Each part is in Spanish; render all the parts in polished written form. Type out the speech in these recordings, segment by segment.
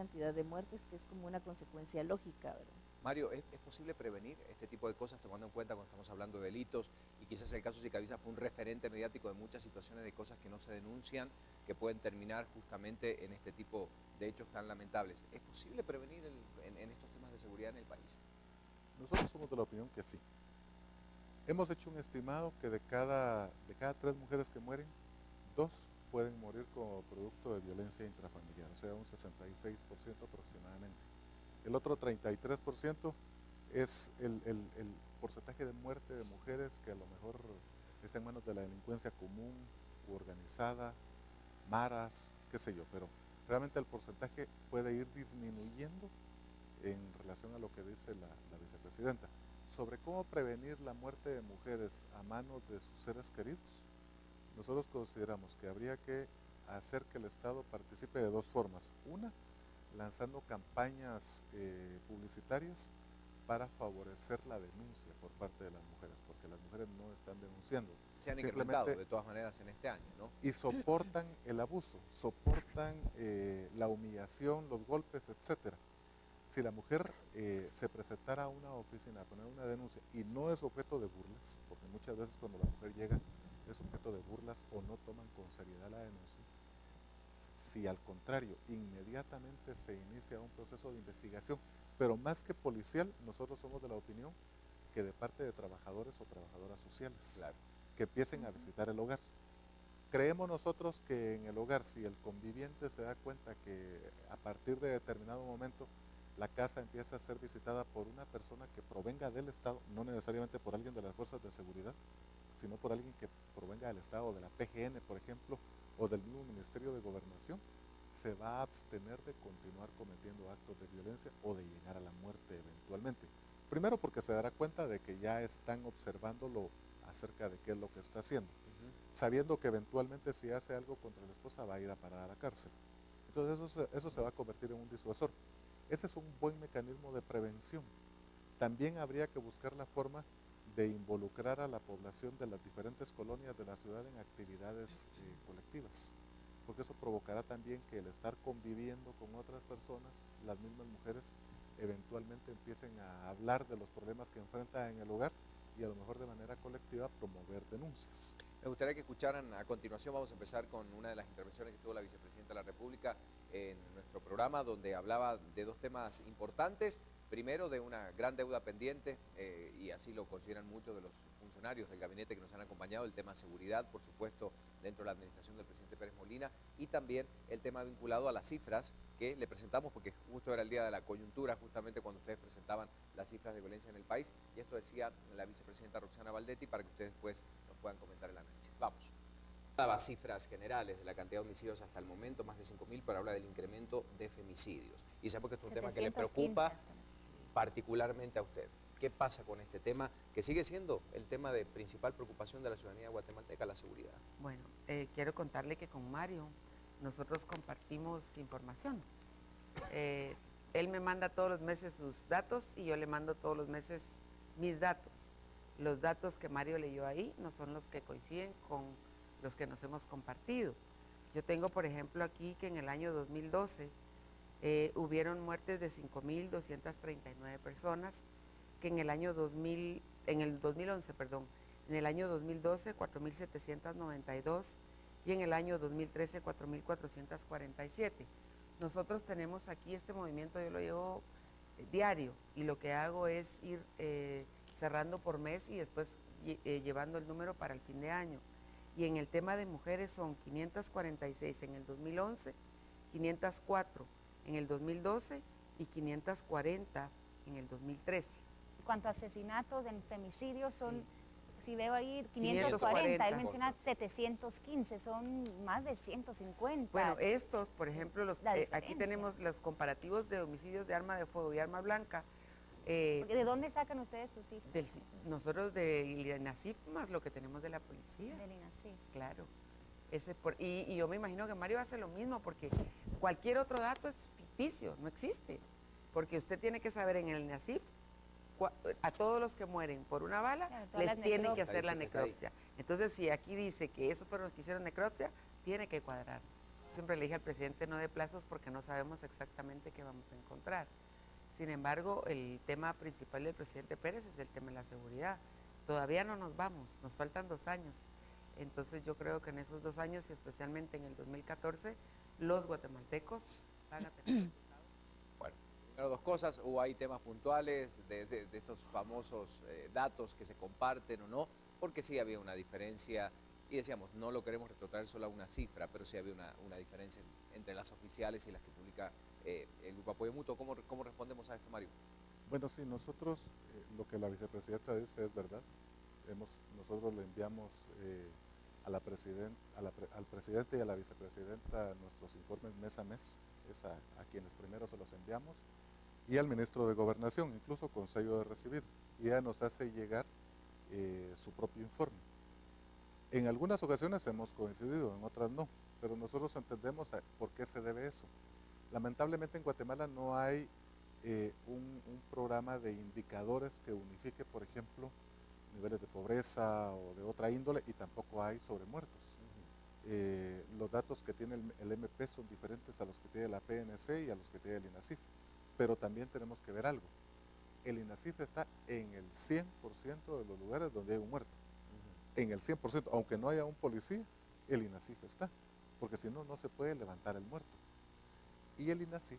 cantidad de muertes, que es como una consecuencia lógica, ¿verdad? Mario, ¿es posible prevenir este tipo de cosas tomando en cuenta cuando estamos hablando de delitos? Y quizás el caso Sicavisa fue un referente mediático de muchas situaciones de cosas que no se denuncian, que pueden terminar justamente en este tipo de hechos tan lamentables. ¿Es posible prevenir en estos temas de seguridad en el país? Nosotros somos de la opinión que sí. Hemos hecho un estimado que de cada 3 mujeres que mueren, 2 pueden morir como producto de violencia intrafamiliar, o sea, un 66% aproximadamente. El otro 33% es el porcentaje de muerte de mujeres que a lo mejor está en manos de la delincuencia común u organizada, maras, qué sé yo, pero realmente el porcentaje puede ir disminuyendo en relación a lo que dice la vicepresidenta. Sobre cómo prevenir la muerte de mujeres a manos de sus seres queridos, nosotros consideramos que habría que hacer que el Estado participe de 2 formas. Una, lanzando campañas publicitarias para favorecer la denuncia por parte de las mujeres, porque las mujeres no están denunciando. Se han incrementado de todas maneras en este año, ¿no? Y soportan el abuso, soportan la humillación, los golpes, etcétera. Si la mujer se presentara a una oficina a poner una denuncia y no es objeto de burlas, porque muchas veces cuando la mujer llega es objeto de burlas o no toman con seriedad la denuncia, si al contrario inmediatamente se inicia un proceso de investigación, pero más que policial, nosotros somos de la opinión que de parte de trabajadores o trabajadoras sociales, claro, que empiecen a visitar el hogar. Creemos nosotros que en el hogar, si el conviviente se da cuenta que a partir de determinado momento la casa empieza a ser visitada por una persona que provenga del Estado, no necesariamente por alguien de las fuerzas de seguridad, sino por alguien que provenga del Estado, de la PGN, por ejemplo, o del mismo Ministerio de Gobernación, se va a abstener de continuar cometiendo actos de violencia o de llegar a la muerte eventualmente. Primero porque se dará cuenta de que ya están observándolo acerca de qué es lo que está haciendo, sabiendo que eventualmente si hace algo contra la esposa va a ir a parar a la cárcel. Entonces eso se va a convertir en un disuasor. Ese es un buen mecanismo de prevención. También habría que buscar la forma de involucrar a la población de las diferentes colonias de la ciudad en actividades colectivas, porque eso provocará también que el estar conviviendo con otras personas, las mismas mujeres, eventualmente empiecen a hablar de los problemas que enfrentan en el hogar y a lo mejor de manera colectiva promover denuncias. Me gustaría que escucharan a continuación, vamos a empezar con una de las intervenciones que tuvo la vicepresidenta de la República en nuestro programa, donde hablaba de 2 temas importantes. Primero, de una gran deuda pendiente, y así lo consideran muchos de los funcionarios del gabinete que nos han acompañado, el tema seguridad, por supuesto, dentro de la administración del presidente Pérez Molina, y también el tema vinculado a las cifras que le presentamos, porque justo era el día de la coyuntura, justamente cuando ustedes presentaban las cifras de violencia en el país, y esto decía la vicepresidenta Roxana Valdetti, para que ustedes después nos puedan comentar el análisis. Vamos. Daba cifras generales de la cantidad de homicidios hasta el momento, más de 5.000, pero habla del incremento de femicidios. Y sabemos que esto es un tema que le preocupa particularmente a usted. ¿Qué pasa con este tema, que sigue siendo el tema de principal preocupación de la ciudadanía guatemalteca, la seguridad? Bueno, quiero contarle que con Mario nosotros compartimos información. Él me manda todos los meses sus datos y yo le mando todos los meses mis datos. Los datos que Mario leyó ahí no son los que coinciden con los que nos hemos compartido. Yo tengo, por ejemplo, aquí que en el año 2012 hubieron muertes de 5.239 personas, que en el año 2011, en el año 2012 4.792 y en el año 2013 4.447. Nosotros tenemos aquí este movimiento, yo lo llevo diario y lo que hago es ir cerrando por mes y después llevando el número para el fin de año. Y en el tema de mujeres son 546 en el 2011, 504 en el 2012 y 540 en el 2013. En cuanto a asesinatos, en femicidios son, sí, si veo ahí 540. Él menciona 715, son más de 150. Bueno, estos, por ejemplo, aquí tenemos los comparativos de homicidios de arma de fuego y arma blanca. ¿De dónde sacan ustedes sus cifras? Nosotros del INACIF más lo que tenemos de la policía. Del INACIF. Claro. Y yo me imagino que Mario hace lo mismo, porque cualquier otro dato es ficticio, no existe. Porque usted tiene que saber en el INACIF, a todos los que mueren por una bala, claro, les tienen que hacer la necropsia. Entonces, si aquí dice que esos fueron los que hicieron necropsia, tiene que cuadrar. siempre le dije al presidente no de plazos porque no sabemos exactamente qué vamos a encontrar. Sin embargo, el tema principal del presidente Pérez es el tema de la seguridad. Todavía no nos vamos, nos faltan 2 años. Entonces yo creo que en esos 2 años y especialmente en el 2014, los guatemaltecos van a tener resultados. Bueno, primero dos cosas, o hay temas puntuales de estos famosos datos que se comparten o no, porque sí había una diferencia, y decíamos, no lo queremos retrotraer solo a una cifra, pero sí había una diferencia entre las oficiales y las que publica el Grupo Apoyo Mutuo. ¿Cómo respondemos a esto, Mario? Bueno, sí, nosotros, lo que la vicepresidenta dice es verdad. Nosotros le enviamos al presidente y a la vicepresidenta nuestros informes mes a mes, es a quienes primero se los enviamos, y al ministro de Gobernación, incluso con sello de recibido, y ella nos hace llegar su propio informe. En algunas ocasiones hemos coincidido, en otras no, pero nosotros entendemos por qué se debe eso. Lamentablemente en Guatemala no hay un programa de indicadores que unifique, por ejemplo, niveles de pobreza o de otra índole, y tampoco hay sobre muertos. Los datos que tiene el MP son diferentes a los que tiene la PNC y a los que tiene el INASIF, pero también tenemos que ver algo. El INASIF está en el 100% de los lugares donde hay un muerto. En el 100%, aunque no haya un policía, el INASIF está, porque si no, no se puede levantar el muerto. Y el INASIF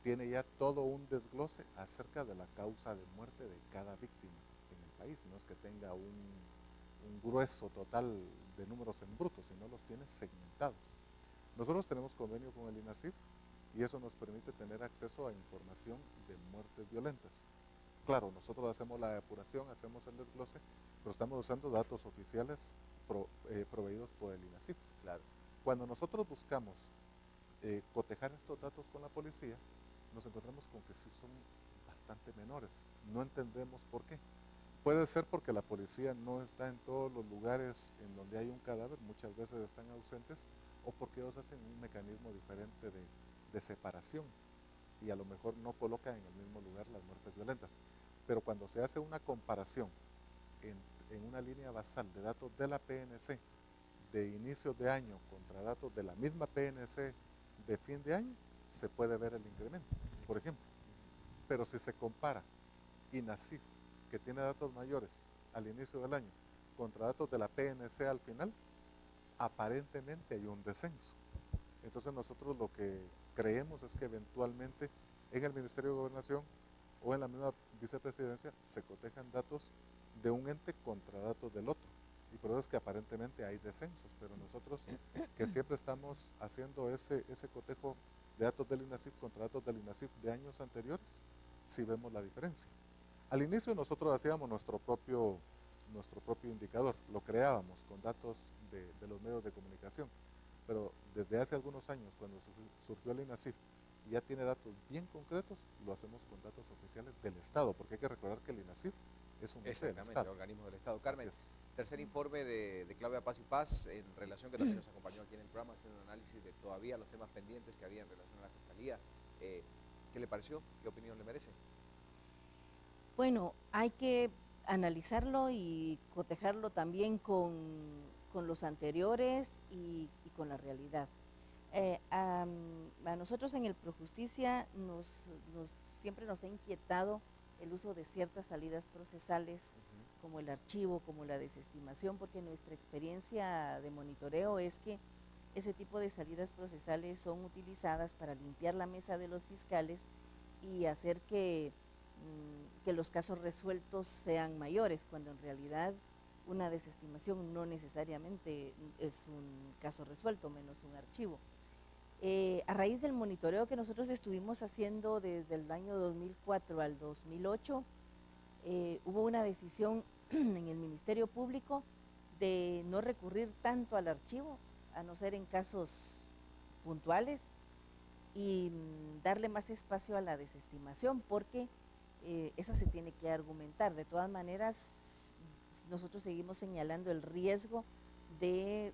tiene ya todo un desglose acerca de la causa de muerte de cada víctima en el país. No es que tenga un grueso total de números en bruto, sino los tiene segmentados. Nosotros tenemos convenio con el INASIF y eso nos permite tener acceso a información de muertes violentas. Claro, nosotros hacemos la depuración, hacemos el desglose, pero estamos usando datos oficiales proveídos por el INASIF. Claro. Cuando nosotros buscamos cotejar estos datos con la policía, nos encontramos con que sí son bastante menores. No entendemos por qué. Puede ser porque la policía no está en todos los lugares en donde hay un cadáver, muchas veces están ausentes, o porque ellos hacen un mecanismo diferente de separación y a lo mejor no colocan en el mismo lugar las muertes violentas. Pero cuando se hace una comparación en una línea basal de datos de la PNC de inicio de año contra datos de la misma PNC de fin de año, se puede ver el incremento, por ejemplo. Pero si se compara INASIF, que tiene datos mayores al inicio del año, contra datos de la PNC al final, aparentemente hay un descenso. Entonces nosotros lo que creemos es que eventualmente en el Ministerio de Gobernación o en la misma vicepresidencia se cotejan datos de un ente contra datos del otro. Y por eso es que aparentemente hay descensos, pero nosotros que siempre estamos haciendo ese cotejo de datos del INASIF contra datos del INASIF de años anteriores, sí vemos la diferencia. Al inicio nosotros hacíamos nuestro propio indicador, lo creábamos con datos de los medios de comunicación, pero desde hace algunos años, cuando surgió el INASIF y ya tiene datos bien concretos, lo hacemos con datos oficiales del Estado, porque hay que recordar que el INASIF es un ente del Estado. Organismo del Estado. Carmen, tercer informe de Claudia Paz y Paz, en relación, que también nos acompañó aquí en el programa, haciendo un análisis de todavía los temas pendientes que había en relación a la Fiscalía. ¿Qué le pareció? ¿Qué opinión le merece? Bueno, hay que analizarlo y cotejarlo también con los anteriores y con la realidad. A nosotros en el Projusticia siempre nos ha inquietado el uso de ciertas salidas procesales, como el archivo, como la desestimación, porque nuestra experiencia de monitoreo es que ese tipo de salidas procesales son utilizadas para limpiar la mesa de los fiscales y hacer que los casos resueltos sean mayores, cuando en realidad una desestimación no necesariamente es un caso resuelto, menos un archivo. A raíz del monitoreo que nosotros estuvimos haciendo desde el año 2004 al 2008, hubo una decisión en el Ministerio Público de no recurrir tanto al archivo, a no ser en casos puntuales, y darle más espacio a la desestimación, porque esa se tiene que argumentar. De todas maneras, nosotros seguimos señalando el riesgo de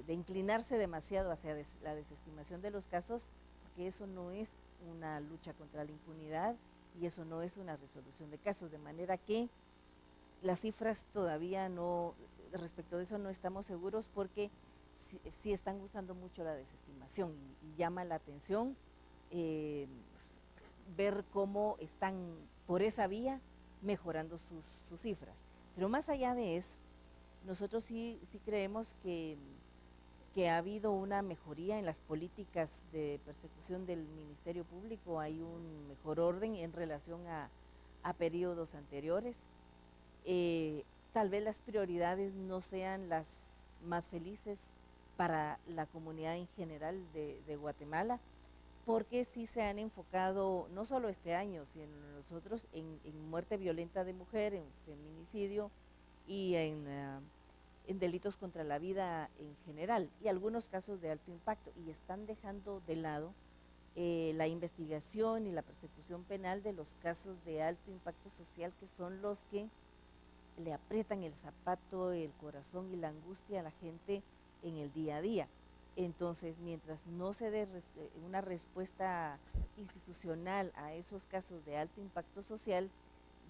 inclinarse demasiado hacia la desestimación de los casos, porque eso no es una lucha contra la impunidad y eso no es una resolución de casos, de manera que las cifras todavía no, respecto de eso no estamos seguros, porque sí están usando mucho la desestimación y llama la atención ver cómo están por esa vía mejorando sus cifras. Pero más allá de eso, nosotros sí creemos que ha habido una mejoría en las políticas de persecución del Ministerio Público, hay un mejor orden en relación a periodos anteriores. Tal vez las prioridades no sean las más felices para la comunidad en general de Guatemala, porque sí se han enfocado, no solo este año, sino nosotros, en muerte violenta de mujer, en feminicidio y en delitos contra la vida en general, y algunos casos de alto impacto, y están dejando de lado la investigación y la persecución penal de los casos de alto impacto social, que son los que le aprietan el zapato, el corazón y la angustia a la gente en el día a día. Entonces, mientras no se dé una respuesta institucional a esos casos de alto impacto social,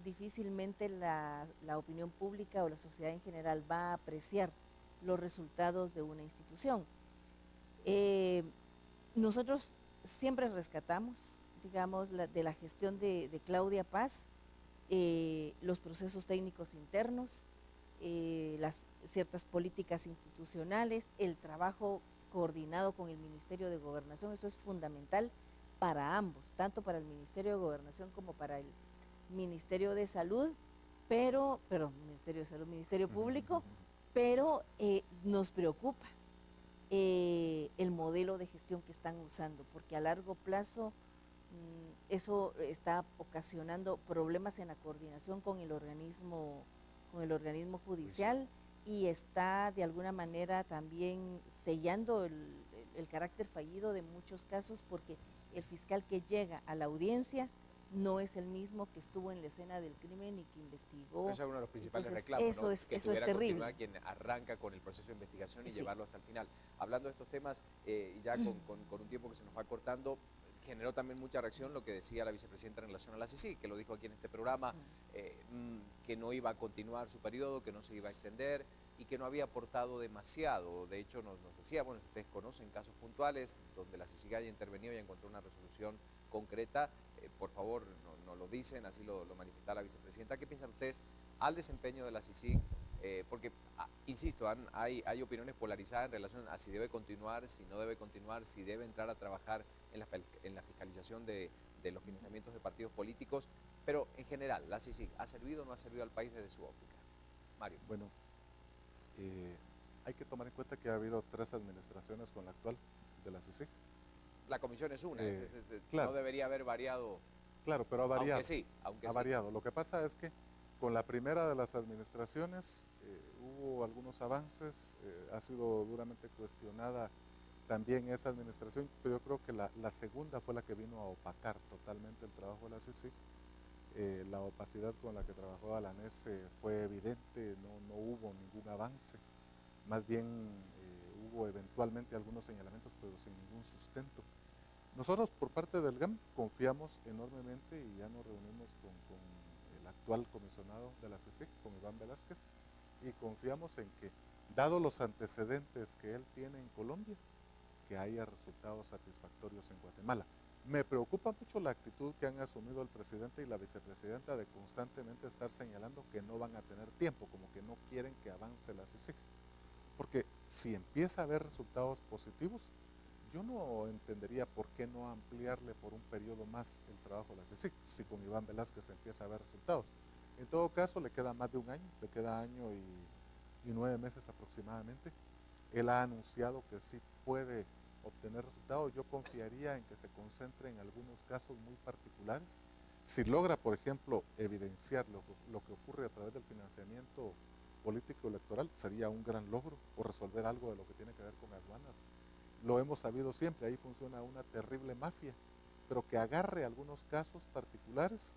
difícilmente la opinión pública o la sociedad en general va a apreciar los resultados de una institución. Nosotros siempre rescatamos, digamos, de la gestión de Claudia Paz, los procesos técnicos internos, las ciertas políticas institucionales, el trabajo coordinado con el Ministerio de Gobernación. Eso es fundamental para ambos, tanto para el Ministerio de Gobernación como para el Ministerio de Salud, Ministerio Público, pero nos preocupa el modelo de gestión que están usando, porque a largo plazo eso está ocasionando problemas en la coordinación con el organismo judicial, y está de alguna manera también sellando el carácter fallido de muchos casos, porque el fiscal que llega a la audiencia no es el mismo que estuvo en la escena del crimen y que investigó. Eso es uno de los principales Entonces, reclamos, eso ¿no? es, Que eso es tuviera terrible. continuidad quien arranca con el proceso de investigación y Sí. llevarlo hasta el final. Hablando de estos temas, y ya con un tiempo que se nos va cortando, generó también mucha reacción lo que decía la vicepresidenta en relación a la CICIG, que lo dijo aquí en este programa, que no iba a continuar su periodo, que no se iba a extender y que no había aportado demasiado. De hecho, nos decía, bueno, ustedes conocen casos puntuales donde la CICIG haya intervenido y encontró una resolución concreta. Por favor, no lo dicen, así lo manifestaba la vicepresidenta. ¿Qué piensan ustedes al desempeño de la CICIG? Porque, insisto, hay opiniones polarizadas en relación a si debe continuar, si no debe continuar, si debe entrar a trabajar en la fiscalización de los financiamientos de partidos políticos, pero en general, ¿la CICIG ha servido o no ha servido al país desde su óptica? Mario. Bueno, hay que tomar en cuenta que ha habido 3 administraciones con la actual de la CICIG. La comisión es una, claro, no debería haber variado. Claro, pero ha variado. Aunque sí. Ha variado. Lo que pasa es que con la primera de las administraciones hubo algunos avances, ha sido duramente cuestionada también esa administración, pero yo creo que la segunda fue la que vino a opacar totalmente el trabajo de la CICIG. La opacidad con la que trabajó Alanés fue evidente, no hubo ningún avance, más bien hubo eventualmente algunos señalamientos, pero sin ningún sustento. Nosotros por parte del GAM confiamos enormemente y ya nos reunimos con el actual comisionado de la CICIG, con Iván Velázquez, y confiamos en que, dado los antecedentes que él tiene en Colombia, que haya resultados satisfactorios en Guatemala. Me preocupa mucho la actitud que han asumido el presidente y la vicepresidenta de constantemente estar señalando que no van a tener tiempo, como que no quieren que avance la CICIG. Porque si empieza a haber resultados positivos, yo no entendería por qué no ampliarle por un periodo más el trabajo de la CICIG, si con Iván Velázquez empieza a haber resultados. En todo caso, le queda más de un año, le queda año y 9 meses aproximadamente. Él ha anunciado que sí puede obtener resultados. Yo confiaría en que se concentre en algunos casos muy particulares. Si logra, por ejemplo, evidenciar lo que ocurre a través del financiamiento político electoral, sería un gran logro, o resolver algo de lo que tiene que ver con aduanas. Lo hemos sabido siempre, ahí funciona una terrible mafia, pero que agarre algunos casos particulares